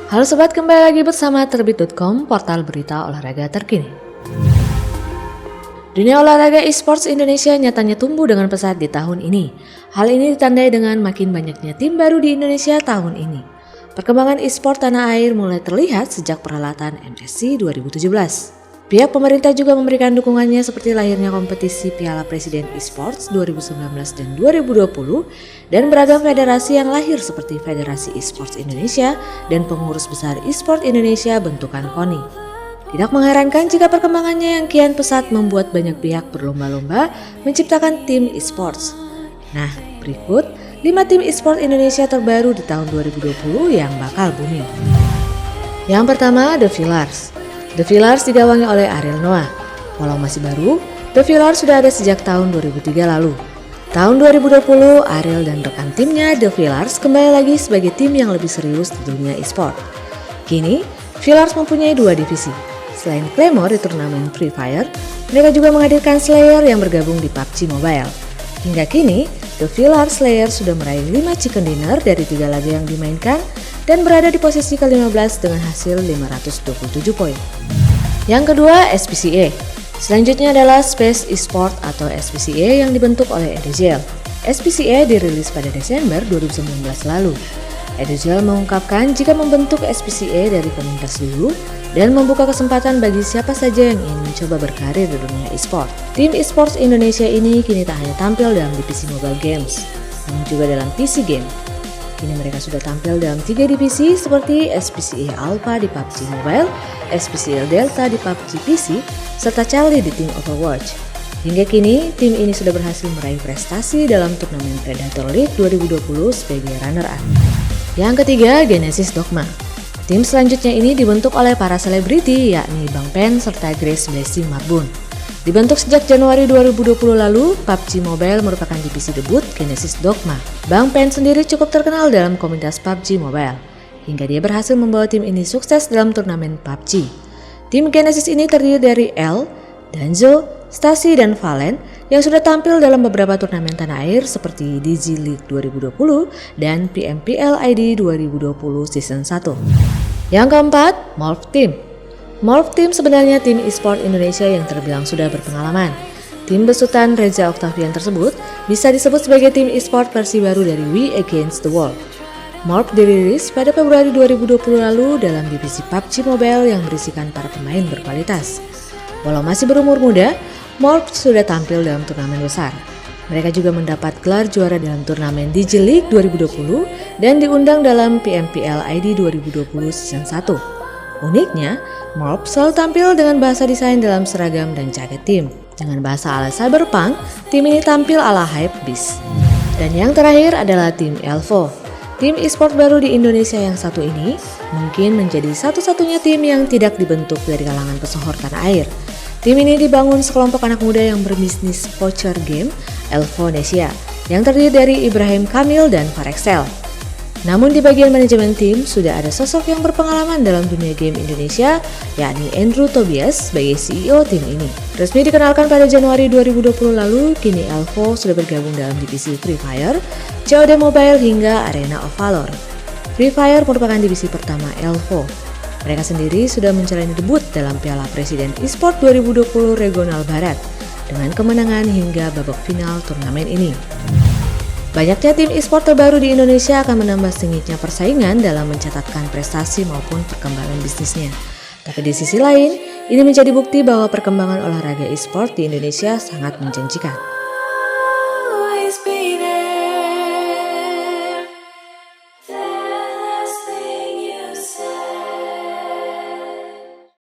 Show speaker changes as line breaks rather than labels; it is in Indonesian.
Halo sobat, kembali lagi bersama Terbit.com, portal berita olahraga terkini. Dunia olahraga e-sports Indonesia nyatanya tumbuh dengan pesat di tahun ini. Hal ini ditandai dengan makin banyaknya tim baru di Indonesia tahun ini. Perkembangan e-sport tanah air mulai terlihat sejak perhelatan MSC 2017. Pihak pemerintah juga memberikan dukungannya seperti lahirnya kompetisi Piala Presiden e-sports 2019 dan 2020 dan beragam federasi yang lahir seperti Federasi e-sports Indonesia dan Pengurus Besar e-sport Indonesia bentukan KONI. Tidak mengherankan jika perkembangannya yang kian pesat membuat banyak pihak berlomba-lomba menciptakan tim e-sports. Nah, berikut 5 tim e-sport Indonesia terbaru di tahun 2020 yang bakal booming. Yang pertama, The Fillars. The Fillars digawangi oleh Ariel Noah. Walau masih baru, The Fillars sudah ada sejak tahun 2003 lalu. Tahun 2020, Ariel dan rekan timnya The Fillars kembali lagi sebagai tim yang lebih serius di dunia e-sport. Kini, Fillars mempunyai 2 divisi. Selain Claymore di turnamen Free Fire, mereka juga menghadirkan Slayer yang bergabung di PUBG Mobile. Hingga kini, The Fillars Slayer sudah meraih 5 chicken dinner dari 3 laga yang dimainkan dan berada di posisi ke-15 dengan hasil 527 poin. Yang kedua, SPCA. Selanjutnya adalah Space Esport atau SPCA yang dibentuk oleh Edugel. SPCA dirilis pada Desember 2019 lalu. Edugel mengungkapkan jika membentuk SPCA dari komunitas dulu dan membuka kesempatan bagi siapa saja yang ingin mencoba berkarir di dunia e-sport. Tim e-sports Indonesia ini kini tak hanya tampil dalam divisi mobile games, namun juga dalam PC game. Kini mereka sudah tampil dalam 3 divisi seperti SPCA Alpha di PUBG Mobile, SPCA Delta di PUBG PC, serta Charlie di tim Overwatch. Hingga kini, tim ini sudah berhasil meraih prestasi dalam turnamen Predator League 2020 sebagai runner-up. Yang ketiga, Genesis Dogma. Tim selanjutnya ini dibentuk oleh para selebriti yakni Bang Pen serta Grace Blessing Marbun. Dibentuk sejak Januari 2020 lalu, PUBG Mobile merupakan divisi debut Genesis Dogma. Bang Pen sendiri cukup terkenal dalam komunitas PUBG Mobile, hingga dia berhasil membawa tim ini sukses dalam turnamen PUBG. Tim Genesis ini terdiri dari L, Danzo, Stasi, dan Valen yang sudah tampil dalam beberapa turnamen tanah air seperti DG League 2020 dan PMPL ID 2020 Season 1. Yang keempat, Morph Team. Morph Team sebenarnya tim e-sport Indonesia yang terbilang sudah berpengalaman. Tim besutan Reza Octavian tersebut bisa disebut sebagai tim e-sport versi baru dari We Against the World. Morph dirilis pada Februari 2020 lalu dalam divisi PUBG Mobile yang berisikan para pemain berkualitas. Walau masih berumur muda, Morph sudah tampil dalam turnamen besar. Mereka juga mendapat gelar juara dalam turnamen DG League 2020 dan diundang dalam PMPL ID 2020 Season 1. Uniknya, Morph selalu tampil dengan bahasa desain dalam seragam dan jaket tim. Dengan bahasa ala cyberpunk, tim ini tampil ala hypebeast. Dan yang terakhir adalah tim Elvo. Tim e-sport baru di Indonesia yang satu ini mungkin menjadi satu-satunya tim yang tidak dibentuk dari kalangan pesohor tanah air. Tim ini dibangun sekelompok anak muda yang berbisnis voucher game Elvonesia yang terdiri dari Ibrahim Kamil dan Farexel. Namun di bagian manajemen tim sudah ada sosok yang berpengalaman dalam dunia game Indonesia, yakni Andrew Tobias sebagai CEO tim ini. Resmi dikenalkan pada Januari 2020 lalu, kini Elvo sudah bergabung dalam divisi Free Fire, COD Mobile hingga Arena of Valor. Free Fire merupakan divisi pertama Elvo. Mereka sendiri sudah menjalani debut dalam Piala Presiden eSport 2020 Regional Barat dengan kemenangan hingga babak final turnamen ini. Banyaknya tim e-sport terbaru di Indonesia akan menambah sengitnya persaingan dalam mencatatkan prestasi maupun perkembangan bisnisnya. Tapi di sisi lain, ini menjadi bukti bahwa perkembangan olahraga e-sport di Indonesia sangat menjanjikan.